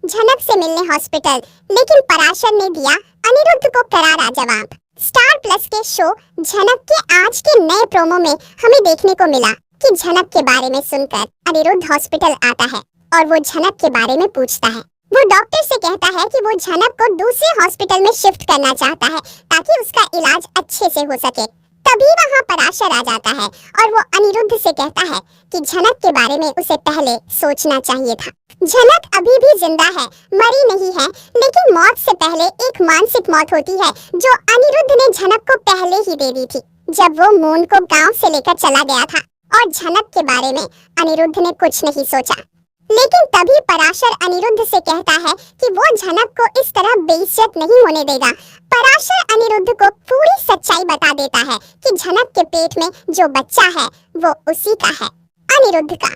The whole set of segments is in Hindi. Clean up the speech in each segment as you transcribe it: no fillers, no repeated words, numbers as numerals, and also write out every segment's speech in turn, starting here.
झनक से मिलने हॉस्पिटल, लेकिन पराशर ने दिया अनिरुद्ध को करारा जवाब। स्टार प्लस के शो झनक के आज के नए प्रोमो में हमें देखने को मिला कि झनक के बारे में सुनकर अनिरुद्ध हॉस्पिटल आता है और वो झनक के बारे में पूछता है। वो डॉक्टर से कहता है कि वो झनक को दूसरे हॉस्पिटल में शिफ्ट करना चाहता है ताकि उसका इलाज अच्छे से हो सके। तभी वहाँ पराशर आ जाता है और वो अनिरुद्ध से कहता है कि झनक के बारे में उसे पहले सोचना चाहिए था। झनक अभी भी जिंदा है, मरी नहीं है, लेकिन मौत से पहले एक मानसिक मौत होती है जो अनिरुद्ध ने झनक को पहले ही दे दी थी जब वो मून को गांव से लेकर चला गया था। और झनक के बारे में अनिरुद्ध ने कुछ नहीं सोचा, लेकिन तभी पराशर अनिरुद्ध से कहता है कि वो झनक को इस तरह बेइज्जत नहीं होने देगा। पराशर अनिरुद्ध को पूरी सच्चाई बता देता है कि झनक के पेट में जो बच्चा है वो उसी का है, अनिरुद्ध का।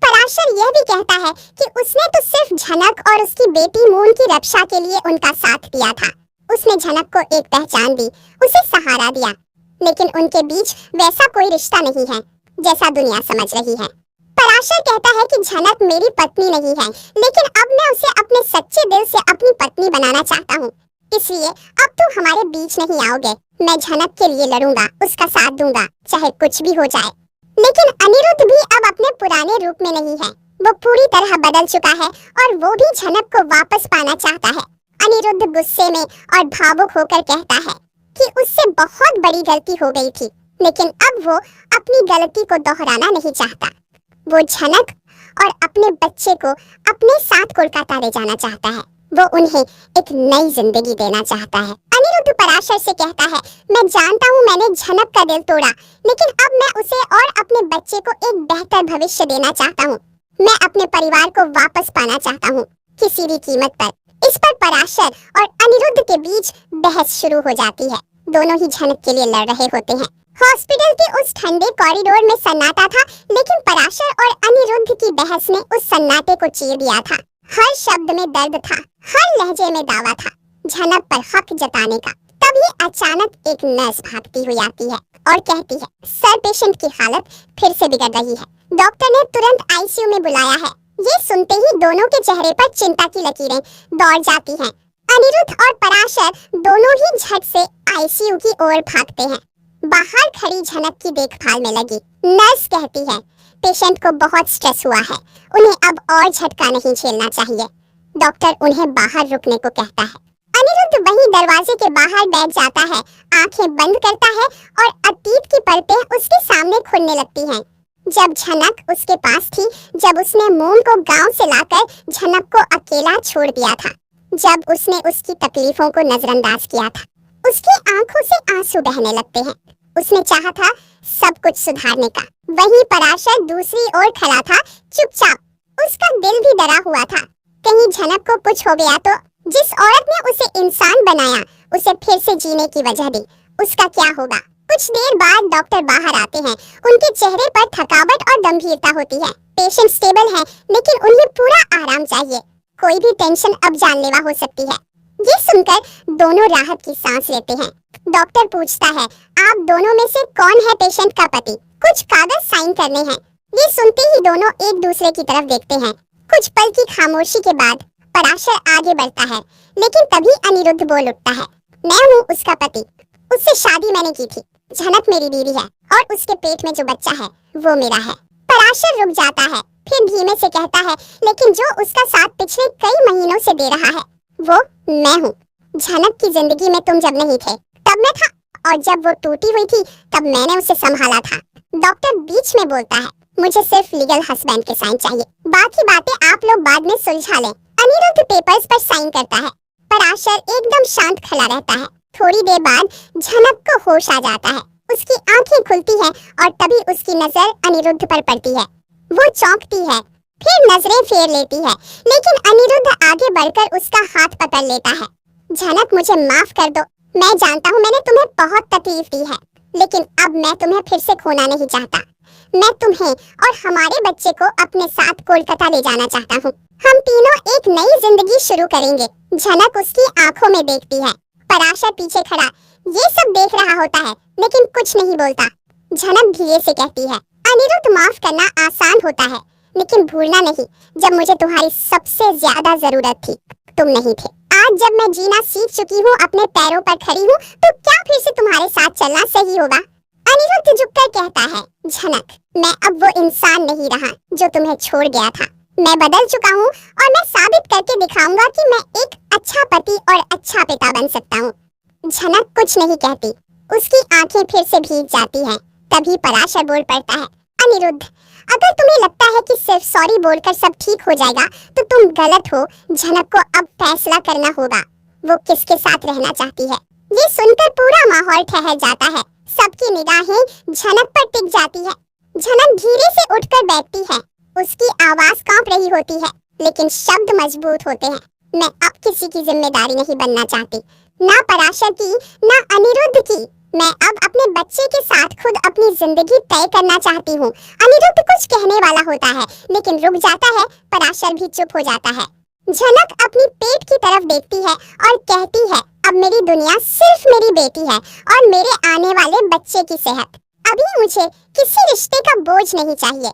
पराशर यह भी कहता है कि उसने तो सिर्फ झनक और उसकी बेटी मून की रक्षा के लिए उनका साथ दिया था। उसने झनक को एक पहचान दी, उसे सहारा दिया, लेकिन उनके बीच वैसा कोई रिश्ता नहीं है जैसा दुनिया समझ रही है। पराशर कहता है कि झनक मेरी पत्नी नहीं है, लेकिन अब मैं उसे अपने सच्चे दिल से अपनी पत्नी बनाना चाहता हूँ, इसलिए अब तुम हमारे बीच नहीं आओगे। मैं झनक के लिए लड़ूंगा, उसका साथ दूंगा, चाहे कुछ भी हो जाए। लेकिन अनिरुद्ध भी अब अपने पुराने रूप में नहीं है, वो पूरी तरह बदल चुका है और वो भी झनक को वापस पाना चाहता है। अनिरुद्ध गुस्से में और भावुक होकर कहता है कि उससे बहुत बड़ी गलती हो गई थी, लेकिन अब वो अपनी गलती को दोहराना नहीं चाहता। वो झनक और अपने बच्चे को अपने साथ कोलकाता ले जाना चाहता है। वो उन्हें एक नई जिंदगी देना चाहता है। अनिरुद्ध पराशर से कहता है, मैं जानता हूँ मैंने झनक का दिल तोड़ा, लेकिन अब मैं उसे और अपने बच्चे को एक बेहतर भविष्य देना चाहता हूँ। मैं अपने परिवार को वापस पाना चाहता हूँ, किसी भी कीमत पर। इस पर पराशर और अनिरुद्ध के बीच बहस शुरू हो जाती है। दोनों ही झनक के लिए लड़ रहे होते हैं। हॉस्पिटल के उस ठंडे कॉरिडोर में सन्नाटा था, लेकिन पराशर और अनिरुद्ध की बहस ने उस सन्नाटे को चीर दिया था। हर शब्द में दर्द था, हर लहजे में दावा था झनक पर हक जताने का। तभी अचानक एक नर्स भागती हुई आती है और कहती है, सर पेशेंट की हालत फिर से बिगड़ रही है, डॉक्टर ने तुरंत आईसीयू में बुलाया है। ये सुनते ही दोनों के चेहरे पर चिंता की लकीरें दौड़ जाती हैं। अनिरुद्ध और पराशर दोनों ही झट से आईसीयू की ओर भागते हैं। बाहर खड़ी झनक की देखभाल में लगी नर्स कहती है, पेशेंट को बहुत स्ट्रेस हुआ है, उन्हें अब और झटका नहीं झेलना चाहिए। डॉक्टर उन्हें बाहर रुकने को कहता है। अनिरुद्ध वहीं दरवाजे के बाहर बैठ जाता है, आंखें बंद करता है और अतीत की परतें उसके सामने खुलने लगती हैं। जब झनक उसके पास थी, जब उसने मून को गांव से लाकर झनक को अकेला छोड़ दिया था, जब उसने उसकी तकलीफों को नजरअंदाज किया था, उसकी आंखों से आंसू बहने लगते हैं। उसने चाहा था सब कुछ सुधारने का। वहीं पराशर दूसरी ओर खड़ा था, चुपचाप। उसका दिल भी डरा हुआ था, कहीं झनक को कुछ हो गया तो। जिस औरत ने उसे इंसान बनाया, उसे फिर से जीने की वजह दी, उसका क्या होगा? कुछ देर बाद डॉक्टर बाहर आते हैं। उनके चेहरे पर थकावट और गंभीरता होती है। पेशेंट स्टेबल है, लेकिन उन्हें पूरा आराम चाहिए। कोई भी टेंशन अब जानलेवा हो सकती है। ये सुनकर दोनों राहत की सांस लेते हैं। डॉक्टर पूछता है, आप दोनों में से कौन है पेशेंट का पति? कुछ कागज साइन करने हैं। ये सुनते ही दोनों एक दूसरे की तरफ देखते हैं। कुछ पल की खामोशी के बाद पराशर आगे बढ़ता है, लेकिन तभी अनिरुद्ध बोल उठता है, मैं हूँ उसका पति, उससे शादी मैंने की थी। झनक मेरी बीवी है और उसके पेट में जो बच्चा है वो मेरा है। पराशर रुक जाता है, फिर धीमे से कहता है, लेकिन जो उसका साथ पिछले कई महीनों से दे रहा है वो मैं हूँ। झनक की जिंदगी में तुम जब नहीं थे तब मैं था, और जब वो टूटी हुई थी तब मैंने उसे संभाला था। डॉक्टर बीच में बोलता है, मुझे सिर्फ लीगल हस्बैंड के साइन चाहिए, बाकी बातें आप लोग बाद में सुलझा लें। अनिरुद्ध पेपर्स पर साइन करता है। पराशर एकदम शांत खड़ा रहता है। थोड़ी देर बाद झनक को होश आ जाता है। उसकी आंखें खुलती हैं और तभी उसकी नजर अनिरुद्ध पर पड़ती है। वो चौंकती है, फिर नजरें फेर लेती है, लेकिन अनिरुद्ध आगे बढ़कर उसका हाथ पकड़ लेता है। झनक, मुझे माफ कर दो, मैं जानता हूँ मैंने तुम्हें बहुत तकलीफ दी है, लेकिन अब मैं तुम्हें फिर से खोना नहीं चाहता। मैं तुम्हें और हमारे बच्चे को अपने साथ कोलकाता ले जाना चाहता हूँ। हम तीनों एक नई जिंदगी शुरू करेंगे। झनक उसकी आंखों में देखती है। पराशर पीछे खड़ा ये सब देख रहा होता है, लेकिन कुछ नहीं बोलता। झनक धीरे से कहती है, अनिरुद्ध, माफ करना आसान होता है, लेकिन भूलना नहीं, जब मुझे तुम्हारी सबसे ज्यादा जरूरत थी तुम नहीं थे। आज जब मैं जीना सीख चुकी हूँ, अपने पैरों पर खड़ी हूँ, तो क्या फिर से तुम्हारे साथ चलना सही होगा? अनिरुद्ध झुककर कहता है, झनक, मैं अब वो इंसान नहीं रहा जो तुम्हें छोड़ गया था। मैं बदल चुका हूँ और मैं साबित करके दिखाऊंगा कि मैं एक अच्छा पति और अच्छा पिता बन सकता हूँ। झनक कुछ नहीं कहती, उसकी आंखें फिर से भीग जाती हैं। तभी पराशर बोल पड़ता है, अनिरुद्ध, अगर तुम्हें लगता है कि सिर्फ सॉरी बोलकर सब ठीक हो जाएगा तो तुम गलत हो। झनक को अब फैसला करना होगा, वो किसके साथ रहना चाहती है। ये सुनकर पूरा माहौल ठहर जाता है, सबकी निगाहें झनक पर टिक जाती है। झनक धीरे से उठकर बैठती है, उसकी आवाज कांप रही होती है, लेकिन शब्द मजबूत होते हैं। मैं अब किसी की जिम्मेदारी नहीं बनना चाहती, ना पराशर की, ना अनिरुद्ध की। मैं अब अपने बच्चे के साथ खुद अपनी जिंदगी तय करना चाहती हूँ। अनिरुद्ध कुछ कहने वाला होता है, लेकिन रुक जाता है। पराशर भी चुप हो जाता है। झनक अपनी पेट की तरफ देखती है और कहती है, अब मेरी दुनिया सिर्फ मेरी बेटी है और मेरे आने वाले बच्चे की सेहत। अभी मुझे किसी रिश्ते का बोझ नहीं चाहिए।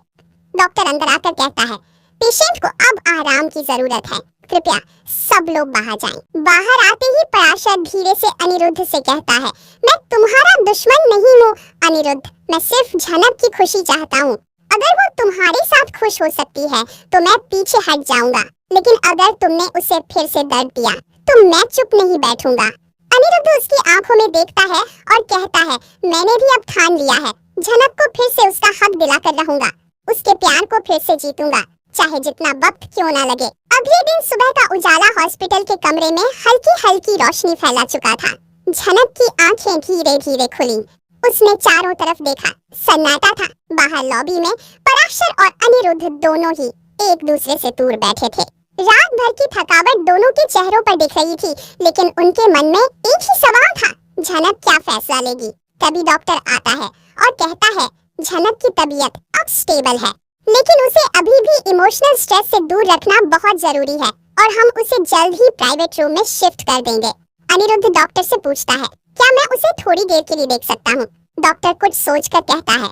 डॉक्टर अंदर आकर कहता है, पेशेंट को अब आराम की जरूरत है, कृपया सब लोग बाहर जाएं। बाहर आते ही पराशर धीरे से अनिरुद्ध से कहता है, मैं तुम्हारा दुश्मन नहीं हूँ अनिरुद्ध, मैं सिर्फ झनक की खुशी चाहता हूँ। अगर वो तुम्हारे साथ खुश हो सकती है तो मैं पीछे हट जाऊंगा, लेकिन अगर तुमने उसे फिर से दर्द दिया तो मैं चुप नहीं बैठूंगा। अनिरुद्ध उसकी आंखों में देखता है और कहता है, मैंने भी अब ठान लिया है, झनक को फिर से उसका हक दिलाकर रहूंगा, उसके प्यार को फिर से जीतूंगा, चाहे जितना वक्त क्यों ना लगे। अगले दिन सुबह का उजाला हॉस्पिटल के कमरे में हल्की हल्की रोशनी फैला चुका था। झनक की आंखें धीरे धीरे खुली। उसने चारों तरफ देखा, सन्नाटा था। बाहर लॉबी में पराशर और अनिरुद्ध दोनों ही एक दूसरे से दूर बैठे थे। रात भर की थकावट दोनों के चेहरों पर दिख रही थी, लेकिन उनके मन में एक ही सवाल था, झनक क्या फैसला लेगी। तभी डॉक्टर आता है और कहता है, झनक की तबीयत अब स्टेबल है, लेकिन उसे अभी भी इमोशनल स्ट्रेस से दूर रखना बहुत जरूरी है और हम उसे जल्द ही प्राइवेट रूम में शिफ्ट कर देंगे। अनिरुद्ध डॉक्टर से पूछता है, क्या मैं उसे थोड़ी देर के लिए देख सकता हूँ? डॉक्टर कुछ सोचकर कहता है,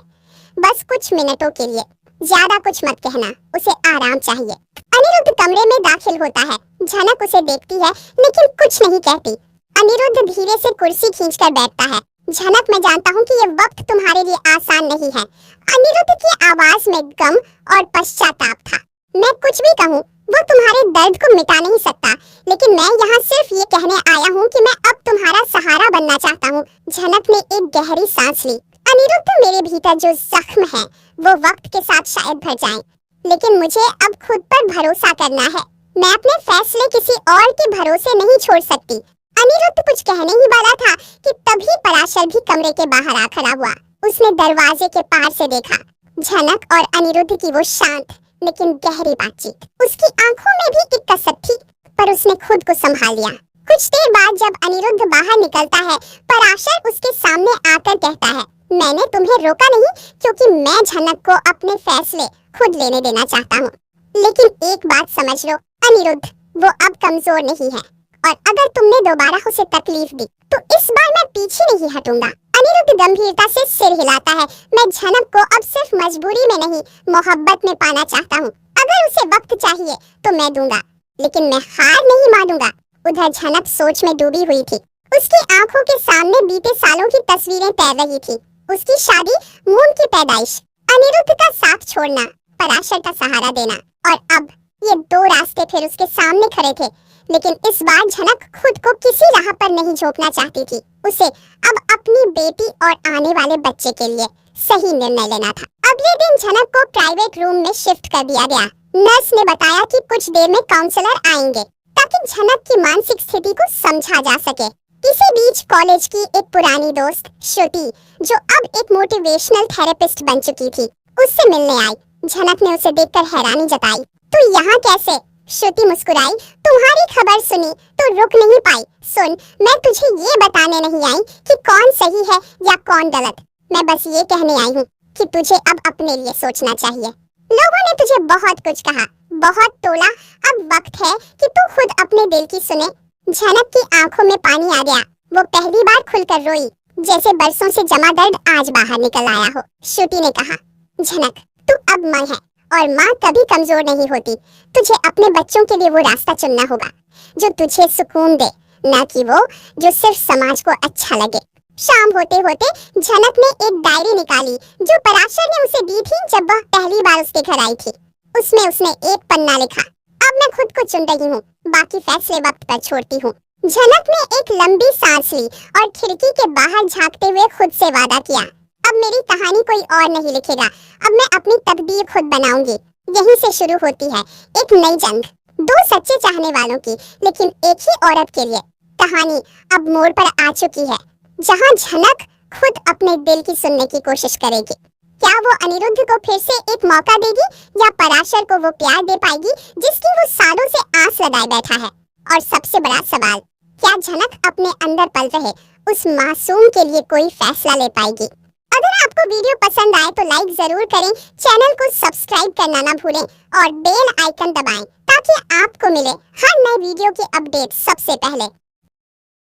बस कुछ मिनटों के लिए, ज्यादा कुछ मत कहना, उसे आराम चाहिए। अनिरुद्ध कमरे में दाखिल होता है। झनक उसे देखती है लेकिन कुछ नहीं कहती। अनिरुद्ध धीरे से कुर्सी खींचकर बैठता है। झनक, मैं जानता हूँ कि ये वक्त तुम्हारे लिए आसान नहीं है। अनिरुद्ध की आवाज में गम और पश्चाताप था। मैं कुछ भी कहूँ वो तुम्हारे दर्द को मिटा नहीं सकता, लेकिन मैं यहाँ सिर्फ ये कहने आया हूँ कि मैं अब तुम्हारा सहारा बनना चाहता हूँ। झनक ने एक गहरी सांस ली। अनिरुद्ध, मेरे भीतर जो जख्म है वो वक्त के साथ शायद भर जाएं, लेकिन मुझे अब खुद पर भरोसा करना है। मैं अपने फैसले किसी और के भरोसे नहीं छोड़ सकती। अनिरुद्ध कुछ कहने ही वाला था कि तभी पराशर भी कमरे के बाहर आ खड़ा हुआ। उसने दरवाजे के पार से देखा झनक और अनिरुद्ध की वो शांत लेकिन गहरी बातचीत। उसकी आंखों में भी एक कसक थी, पर उसने खुद को संभाल लिया। कुछ देर बाद जब अनिरुद्ध बाहर निकलता है, पराशर उसके सामने आकर कहता है, मैंने तुम्हें रोका नहीं क्योंकि मैं झनक को अपने फैसले खुद लेने देना चाहता हूँ। लेकिन एक बात समझ लो अनिरुद्ध, वो अब कमजोर नहीं है और अगर तुमने दोबारा उसे तकलीफ दी तो इस बार मैं पीछे नहीं हटूंगा। अनिरुद्ध गंभीरता से सिर हिलाता है। मैं झनक को अब सिर्फ मजबूरी में नहीं, मोहब्बत में पाना चाहता हूँ। अगर उसे वक्त चाहिए तो मैं दूंगा, लेकिन मैं हार नहीं मानूंगा। उधर झनक सोच में डूबी हुई थी। उसकी आंखों के सामने बीते सालों की तस्वीरें तैर रही थी। उसकी शादी, मून की पैदाइश, अनिरुद्ध का साथ छोड़ना, पराशर का सहारा देना, और अब ये दो रास्ते फिर उसके सामने खड़े थे। लेकिन इस बार झनक खुद को किसी राह पर नहीं झोंकना चाहती थी। उसे अब अपनी बेटी और आने वाले बच्चे के लिए सही निर्णय लेना था। अगले दिन झनक को प्राइवेट रूम में शिफ्ट कर दिया गया। नर्स ने बताया कि कुछ देर में काउंसलर आएंगे ताकि झनक की मानसिक स्थिति को समझा जा सके। इसी बीच कॉलेज की एक पुरानी दोस्त श्रुति, जो अब एक मोटिवेशनल थेरेपिस्ट बन चुकी थी, उससे मिलने आई। झनक ने उसे देखकर हैरानी जताई। तू यहाँ कैसे? श्रुति मुस्कुराई। तुम्हारी खबर सुनी तो रुक नहीं पाई। सुन, मैं तुझे ये बताने नहीं आई कि कौन सही है या कौन गलत। मैं बस ये कहने आई हूँ कि तुझे अब अपने लिए सोचना चाहिए। लोगों ने तुझे बहुत कुछ कहा, बहुत तोला, अब वक्त है कि तू खुद अपने दिल की सुने। झनक की आंखों में पानी आ गया। वो पहली बार खुलकर रोई, जैसे बरसों से जमा दर्द आज बाहर निकल आया हो। श्रुति ने कहा, झनक, तू अब मैं है और माँ कभी कमजोर नहीं होती। तुझे अपने बच्चों के लिए वो रास्ता चुनना होगा जो तुझे सुकून दे, न कि वो जो सिर्फ समाज को अच्छा लगे। शाम होते होते झनक ने एक डायरी निकाली जो पराशर ने उसे दी थी जब वह पहली बार उसके घर आई थी। उसमें उसने एक पन्ना लिखा, अब मैं खुद को चुन रही हूँ, बाकी फैसले वक्त पर छोड़ती हूँ। झनक ने एक लंबी सांस ली और खिड़की के बाहर झांकते हुए खुद से वादा किया, अब मेरी कहानी कोई और नहीं लिखेगा, अब मैं अपनी तकदीर खुद बनाऊंगी। यहीं से शुरू होती है एक नई जंग, दो सच्चे चाहने वालों की, लेकिन एक ही औरत के लिए। कहानी अब मोड़ पर आ चुकी है जहां झनक खुद अपने दिल की सुनने की कोशिश करेगी। क्या वो अनिरुद्ध को फिर से एक मौका देगी या पराशर को वो प्यार दे पाएगी जिसकी वो सालों से आस लगाए बैठा है? और सबसे बड़ा सवाल, क्या झनक अपने अंदर पल रहे उस मासूम के लिए कोई फैसला ले पाएगी? अगर आपको वीडियो पसंद आए तो लाइक जरूर करें, चैनल को सब्सक्राइब करना ना भूलें और बेल आइकन दबाएं ताकि आपको मिले हर नए वीडियो की अपडेट सबसे पहले।